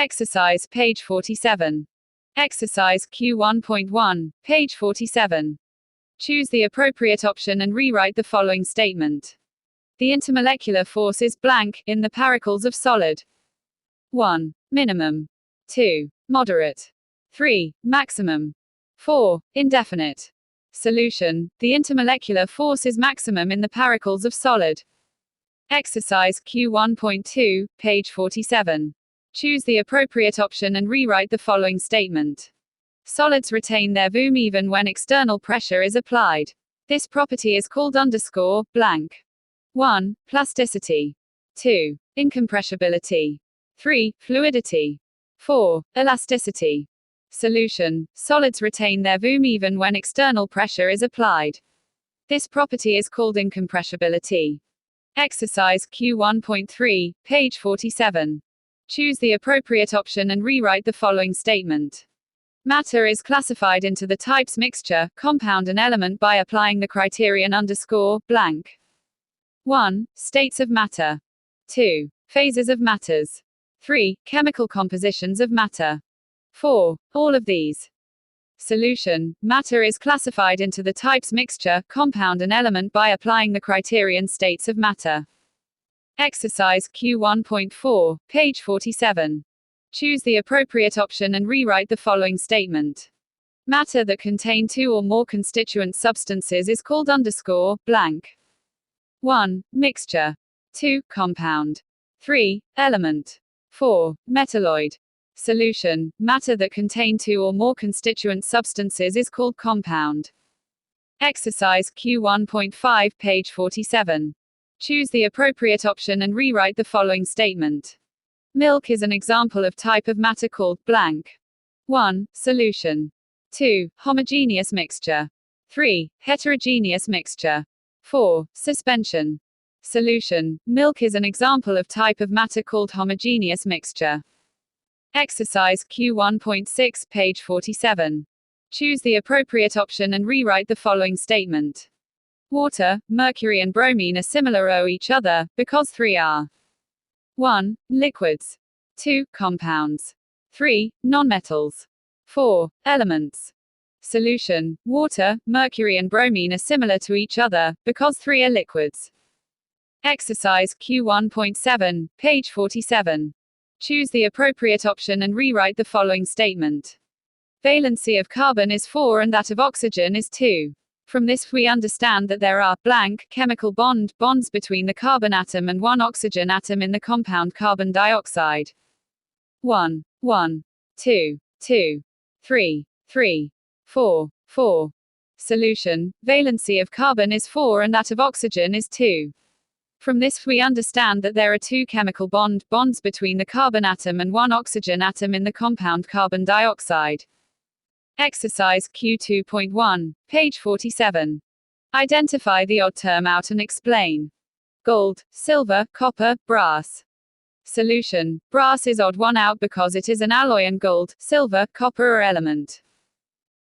Exercise, page 47. Exercise Q1.1, page 47. Choose the appropriate option and rewrite the following statement. The intermolecular force is blank in the particles of solid. 1. Minimum. 2. Moderate. 3. Maximum. 4. Indefinite. Solution. The intermolecular force is maximum in the particles of solid. Exercise Q1.2, page 47. Choose the appropriate option and rewrite the following statement. Solids retain their volume even when external pressure is applied. This property is called blank. 1. Plasticity. 2. Incompressibility. 3. Fluidity. 4. Elasticity. Solution. Solids retain their volume even when external pressure is applied. This property is called incompressibility. Exercise Q1.3, page 47. Choose the appropriate option and rewrite the following statement. Matter is classified into the types mixture, compound and element by applying the criterion blank. 1. States of matter. 2. Phases of matters. 3. Chemical compositions of matter. 4. All of these. Solution. Matter is classified into the types mixture, compound and element by applying the criterion states of matter. Exercise Q1.4, page 47. Choose the appropriate option and rewrite the following statement. Matter that contain two or more constituent substances is called blank. 1. Mixture. 2. Compound. 3. Element. 4. Metalloid. Solution. Matter that contain two or more constituent substances is called compound. Exercise Q1.5, page 47. Choose the appropriate option and rewrite the following statement. Milk is an example of type of matter called blank. 1. Solution. 2. Homogeneous mixture. 3. Heterogeneous mixture. 4. Suspension. Solution. Milk is an example of type of matter called homogeneous mixture. Exercise Q1.6, page 47. Choose the appropriate option and rewrite the following statement. Water, mercury and bromine are similar to each other, because 3 are 1. Liquids. 2. Compounds. 3. Nonmetals. 4. Elements. Solution. Water, mercury and bromine are similar to each other, because 3 are liquids. Exercise Q1.7, page 47. Choose the appropriate option and rewrite the following statement. Valency of carbon is 4 and that of oxygen is 2. From this we understand that there are blank chemical bonds between the carbon atom and one oxygen atom in the compound carbon dioxide. 1, 1, 2, 2, 3, 3, 4, 4. Solution. Valency of carbon is 4 and that of oxygen is 2. From this we understand that there are two chemical bonds between the carbon atom and one oxygen atom in the compound carbon dioxide. Exercise Q2.1, page 47. Identify the odd term out and explain. Gold, silver, copper, brass. Solution. Brass is odd one out because it is an alloy and gold, silver, copper are element.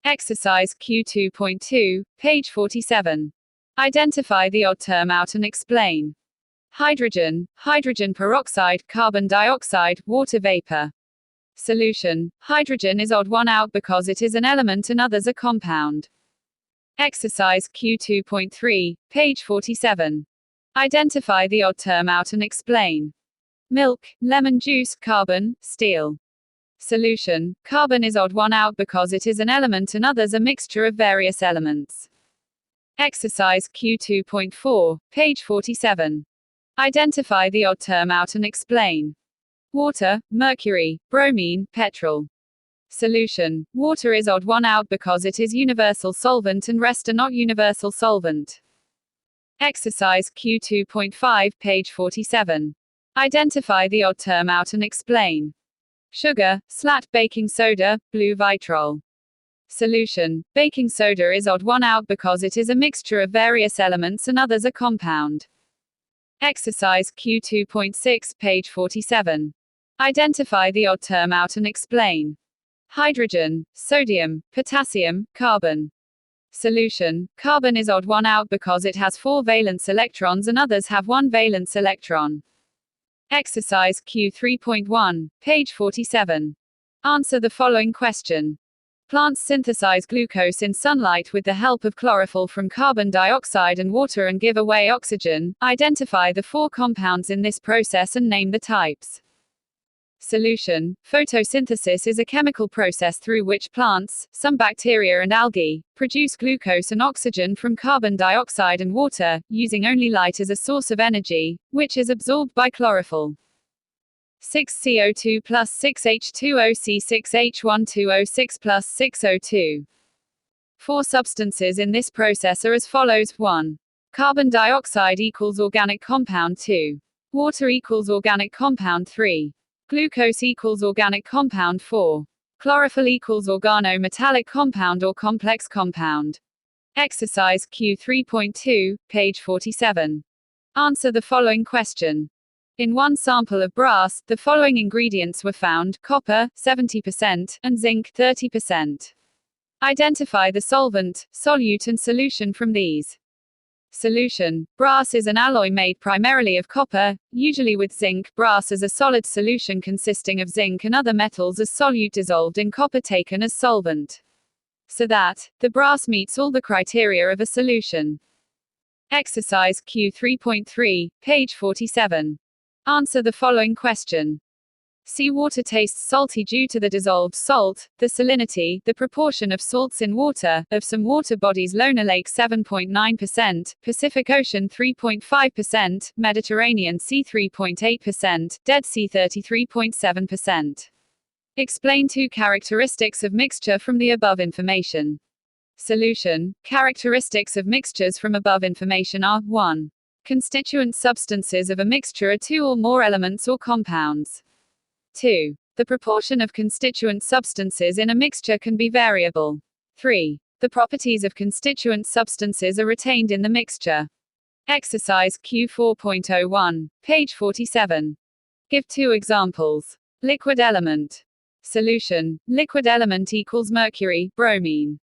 Exercise Q2.2, page 47. Identify the odd term out and explain. Hydrogen, hydrogen peroxide, carbon dioxide, water vapor. Solution. Hydrogen is odd one out because it is an element and others a compound. Exercise Q2.3, page 47. Identify the odd term out and explain. Milk, lemon juice, carbon, steel. Solution. Carbon is odd one out because it is an element and others a mixture of various elements. Exercise Q2.4, page 47. Identify the odd term out and explain. Water, mercury, bromine, petrol. Solution. Water is odd one out because it is universal solvent and rest are not universal solvent. Exercise Q2.5, page 47. Identify the odd term out and explain. Sugar, slat, baking soda, blue vitriol. Solution. Baking soda is odd one out because it is a mixture of various elements and others a compound. Exercise Q2.6, page 47. Identify the odd term out and explain. Hydrogen, sodium, potassium, carbon. Solution. Carbon is odd one out because it has 4 valence electrons and others have 1 valence electron. Exercise Q 3.1, page 47. Answer the following question. Plants synthesize glucose in sunlight with the help of chlorophyll from carbon dioxide and water and give away oxygen. Identify the 4 compounds in this process and name the types. Solution. Photosynthesis is a chemical process through which plants, some bacteria and algae, produce glucose and oxygen from carbon dioxide and water, using only light as a source of energy, which is absorbed by chlorophyll. 6CO2 plus 6H2OC6H12O6 plus 6O2. 4 substances in this process are as follows. 1. Carbon dioxide equals organic compound 2. Water equals organic compound 3. Glucose equals organic compound 4. Chlorophyll equals organometallic compound or complex compound. Exercise Q 3.2, page 47. Answer the following question. In one sample of brass, the following ingredients were found: copper, 70%, and zinc, 30%. Identify the solvent, solute and solution from these. Solution. Brass is an alloy made primarily of copper, usually with zinc. Brass as a solid solution consisting of zinc and other metals as solute dissolved in copper taken as solvent. So that, the brass meets all the criteria of a solution. Exercise Q 3.3, page 47. Answer the following question. Seawater tastes salty due to the dissolved salt, the salinity, the proportion of salts in water, of some water bodies: Lonar Lake 7.9%, Pacific Ocean 3.5%, Mediterranean Sea 3.8%, Dead Sea 33.7%. Explain 2 characteristics of mixture from the above information. Solution. Characteristics of mixtures from above information are: 1. Constituent substances of a mixture are 2 or more elements or compounds. 2. The proportion of constituent substances in a mixture can be variable. 3. The properties of constituent substances are retained in the mixture. Exercise Q 4.01, page 47. Give 2 examples. Liquid element. Solution. Liquid element equals mercury, bromine.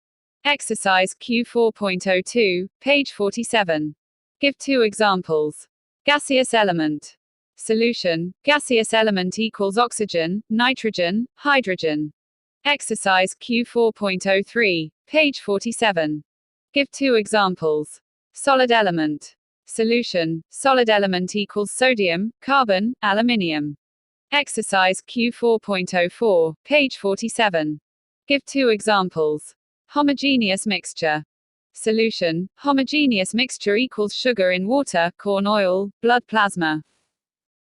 Exercise Q 4.02, page 47. Give 2 examples. Gaseous element. Solution. Gaseous element equals oxygen, nitrogen, hydrogen. Exercise Q 4.03, page 47. Give 2 examples. Solid element. Solution. Solid element equals sodium, carbon, aluminium. Exercise Q 4.04, page 47. Give 2 examples. Homogeneous mixture. Solution. Homogeneous mixture equals sugar in water, corn oil, blood plasma.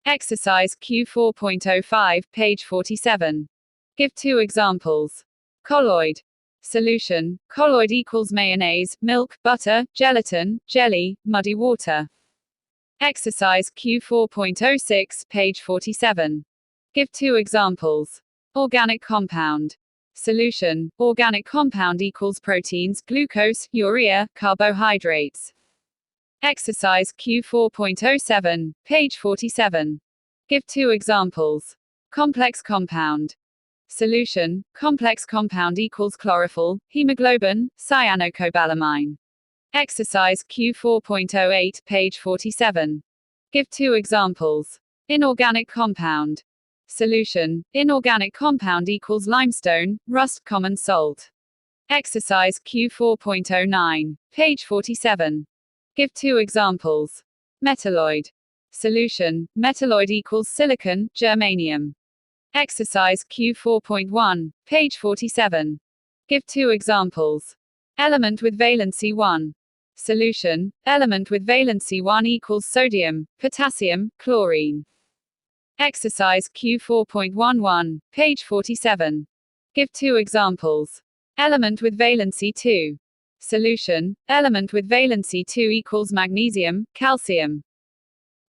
Exercise Q 4.05, page 47. Give 2 examples. Colloid. Solution. Colloid equals mayonnaise, milk, butter, gelatin, jelly, muddy water. Exercise Q 4.06, page 47. Give 2 examples. Organic compound. Solution. Organic compound equals proteins, glucose, urea, carbohydrates. Exercise Q 4.07, page 47. Give 2 examples. Complex compound. Solution. Complex compound equals chlorophyll, hemoglobin, cyanocobalamin. Exercise Q 4.08, page 47. Give 2 examples. Inorganic compound. Solution. Inorganic compound equals limestone, rust, common salt. Exercise Q 4.09, page 47. Give 2 examples. Metalloid. Solution. Metalloid equals silicon, germanium. Exercise Q 4.1, page 47. Give 2 examples. Element with valency 1. Solution. Element with valency 1 equals sodium, potassium, chlorine. Exercise Q 4.11, page 47. Give 2 examples. Element with valency 2. Solution. Element with valency 2 equals magnesium, calcium.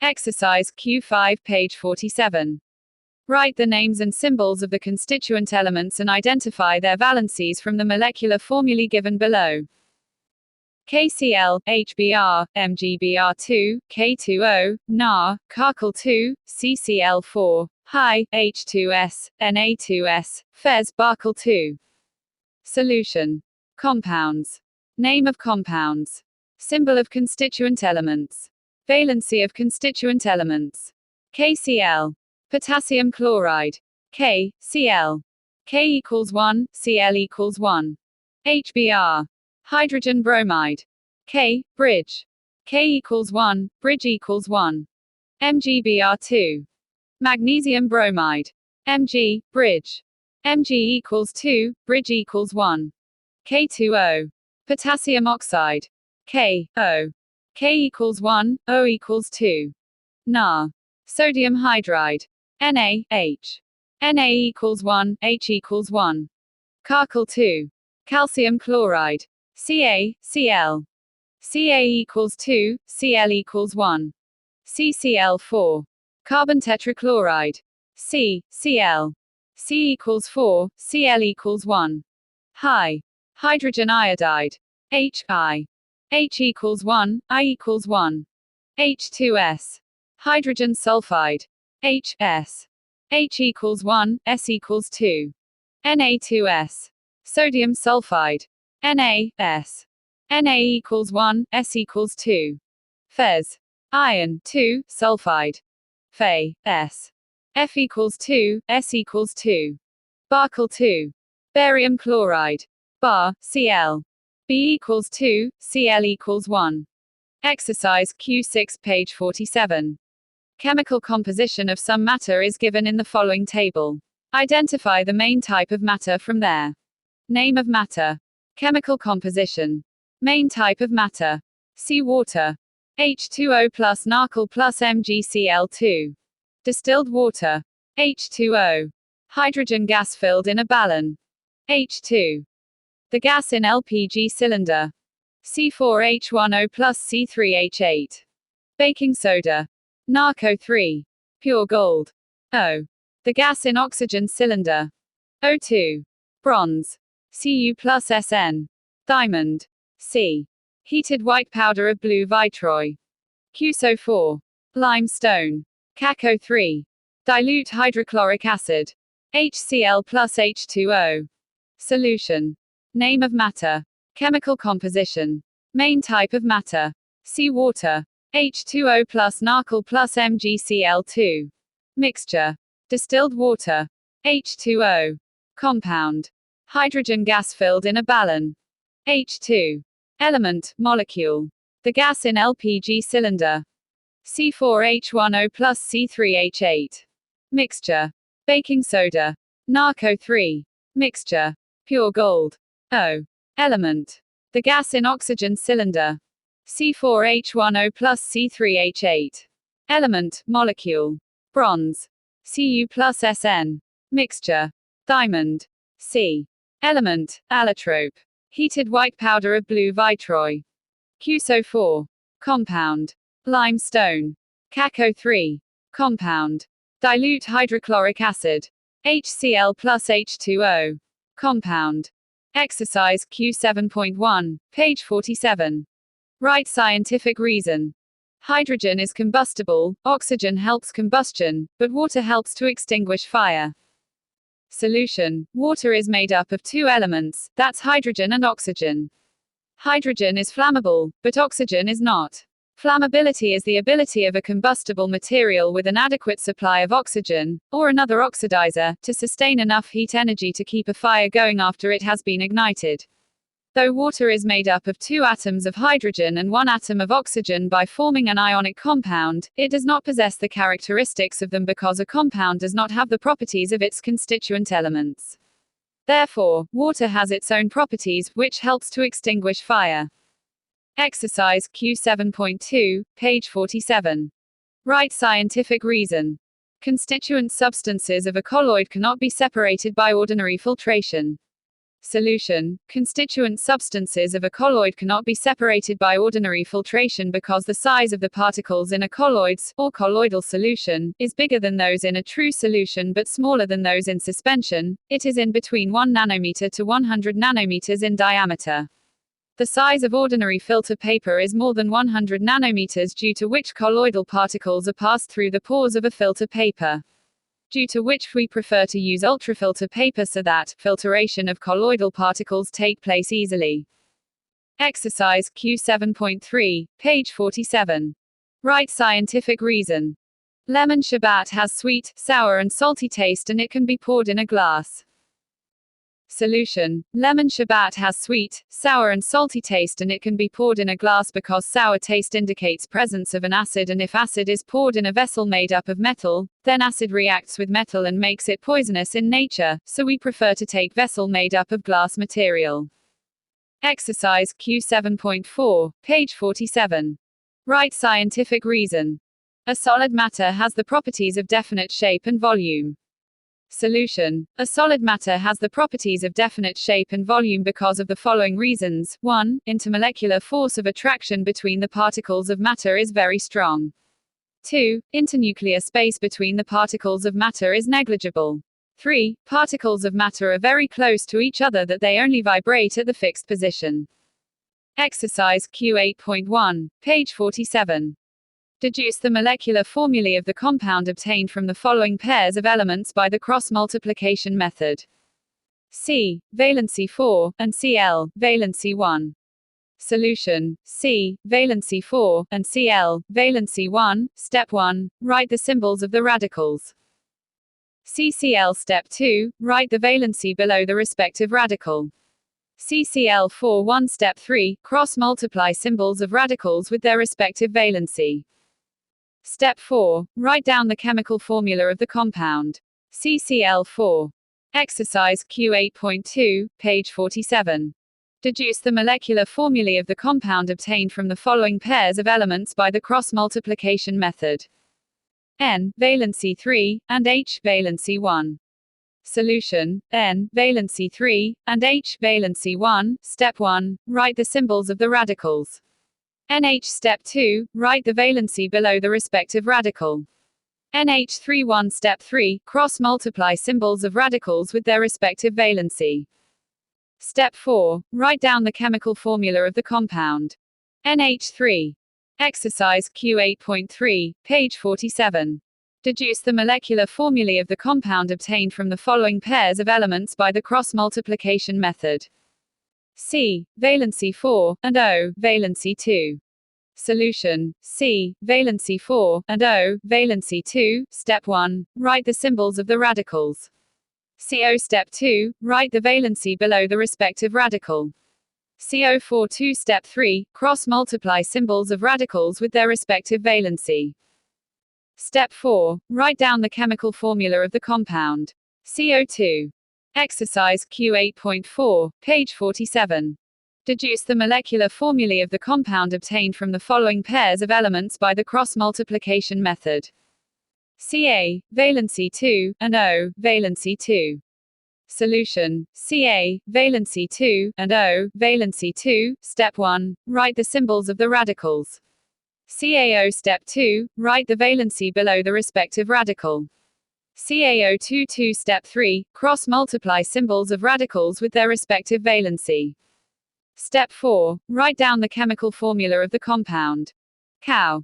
Exercise Q5, page 47. Write the names and symbols of the constituent elements and identify their valencies from the molecular formulae given below. KCl, HBr, MgBr2, K2O, Na, Carkl2, CCl4, Hi, H2S, Na2S, Fez, Barkl2. Solution. Compounds. Name of compounds. Symbol of constituent elements. Valency of constituent elements. KCl. Potassium chloride. KCl. K equals 1, Cl equals 1. HBr. Hydrogen bromide. K, bridge. K equals 1, bridge equals 1. MgBr2. Magnesium bromide. Mg, bridge. Mg equals 2, bridge equals 1. K2O. Potassium oxide. KO. K equals 1, O equals 2. Na. Sodium hydride. NaH. Na equals 1, H equals 1. Carcal 2. Calcium chloride. CaCl. Ca equals 2, Cl equals 1. CCl4. Carbon tetrachloride. CCl. C equals 4, Cl equals 1. High. Hydrogen iodide. Hi. H equals 1, I equals 1. H2S. Hydrogen sulfide. HS. H equals 1, S equals 2. Na2S. Sodium sulfide. NaS. Na equals 1, S equals 2. Fes. Iron, 2, sulfide. Fe. F equals 2, S equals 2. Barcal 2. Barium chloride. Bar, Cl. B equals 2, Cl equals 1. Exercise Q6 page 47. Chemical composition of some matter is given in the following table. Identify the main type of matter from there. Name of matter. Chemical composition. Main type of matter. Seawater. H2O plus Narcal plus MgCl2. Distilled water. H2O. Hydrogen gas filled in a balloon. H2. The gas in LPG cylinder. C4H10 plus C3H8. Baking soda. Narco 3. Pure gold. O. The gas in oxygen cylinder. O2. Bronze. Cu plus Sn. Diamond. C. Heated white powder of blue vitroy. QSO4. Limestone. CaCO3. Dilute hydrochloric acid. HCl plus H2O. Solution. Name of matter. Chemical composition. Main type of matter. Seawater. H2O plus Narcal plus MgCl2. Mixture. Distilled water. H2O. Compound. Hydrogen gas filled in a balloon. H2. Element, molecule. The gas in LPG cylinder. C4H10 plus C3H8. Mixture. Baking soda. Narco 3. Mixture. Pure gold. O. Element. The gas in oxygen cylinder. C4H10 plus C3H8. Element, molecule. Bronze. Cu plus Sn. Mixture. Diamond. C. Element, allotrope. Heated white powder of blue vitroy. QSO4. Compound. Limestone. CaCO3. Compound. Dilute hydrochloric acid. HCl plus H2O. Compound. Exercise Q7.1, page 47. Write scientific reason. Hydrogen is combustible, oxygen helps combustion, but water helps to extinguish fire. Solution. Water is made up of two elements, that's hydrogen and oxygen. Hydrogen is flammable, but oxygen is not. Flammability is the ability of a combustible material with an adequate supply of oxygen, or another oxidizer, to sustain enough heat energy to keep a fire going after it has been ignited. Though water is made up of two atoms of hydrogen and one atom of oxygen by forming an ionic compound, it does not possess the characteristics of them because a compound does not have the properties of its constituent elements. Therefore, water has its own properties, which helps to extinguish fire. Exercise Q7.2, page 47. Write scientific reason. Constituent substances of a colloid cannot be separated by ordinary filtration. Solution. Constituent substances of a colloid cannot be separated by ordinary filtration because the size of the particles in a colloid's, or colloidal solution, is bigger than those in a true solution but smaller than those in suspension. It is in between 1 nanometer to 100 nanometers in diameter. The size of ordinary filter paper is more than 100 nanometers, due to which colloidal particles are passed through the pores of a filter paper. Due to which we prefer to use ultrafilter paper so that filtration of colloidal particles take place easily. Exercise Q7.3, page 47. Write scientific reason. Lemon sherbet has sweet, sour and salty taste and it can be poured in a glass. Solution. Lemon sherbet has sweet, sour and salty taste and it can be poured in a glass because sour taste indicates presence of an acid, and if acid is poured in a vessel made up of metal, then acid reacts with metal and makes it poisonous in nature, so we prefer to take vessel made up of glass material. Exercise Q7.4, page 47. Write scientific reason. A solid matter has the properties of definite shape and volume. Solution. A solid matter has the properties of definite shape and volume because of the following reasons. 1. Intermolecular force of attraction between the particles of matter is very strong. 2. Internuclear space between the particles of matter is negligible. 3. Particles of matter are very close to each other that they only vibrate at the fixed position. Exercise Q8.1, page 47. Deduce the molecular formulae of the compound obtained from the following pairs of elements by the cross-multiplication method. C. Valency 4, and Cl. Valency 1. Solution. C. Valency 4, and Cl. Valency 1. Step 1. Write the symbols of the radicals. CCl. Step 2. Write the valency below the respective radical. CCl4 1. Step 3. Cross-multiply symbols of radicals with their respective valency. Step 4. Write down the chemical formula of the compound. CCl4. Exercise Q8.2, page 47. Deduce the molecular formulae of the compound obtained from the following pairs of elements by the cross-multiplication method. N. Valency 3, and H. Valency 1. Solution. N. Valency 3, and H. Valency 1. Step 1. Write the symbols of the radicals. NH. Step 2. Write the valency below the respective radical. NH3 1. Step 3. Cross-multiply symbols of radicals with their respective valency. Step 4. Write down the chemical formula of the compound. NH3. Exercise Q8.3, page 47. Deduce the molecular formulae of the compound obtained from the following pairs of elements by the cross-multiplication method. C. Valency 4, and O. Valency 2. Solution. C. Valency 4, and O. Valency 2. Step 1. Write the symbols of the radicals. CO. Step 2. Write the valency below the respective radical. CO4 2. Step 3. Cross-multiply symbols of radicals with their respective valency. Step 4. Write down the chemical formula of the compound. CO2. Exercise Q8.4, page 47. Deduce the molecular formulae of the compound obtained from the following pairs of elements by the cross-multiplication method. Ca. Valency 2, and O. Valency 2. Solution. Ca. Valency 2, and O. Valency 2. Step 1. Write the symbols of the radicals. CaO. Step 2. Write the valency below the respective radical. CaO2 2. Step 3. Cross-multiply symbols of radicals with their respective valency. Step 4. Write down the chemical formula of the compound. Cow.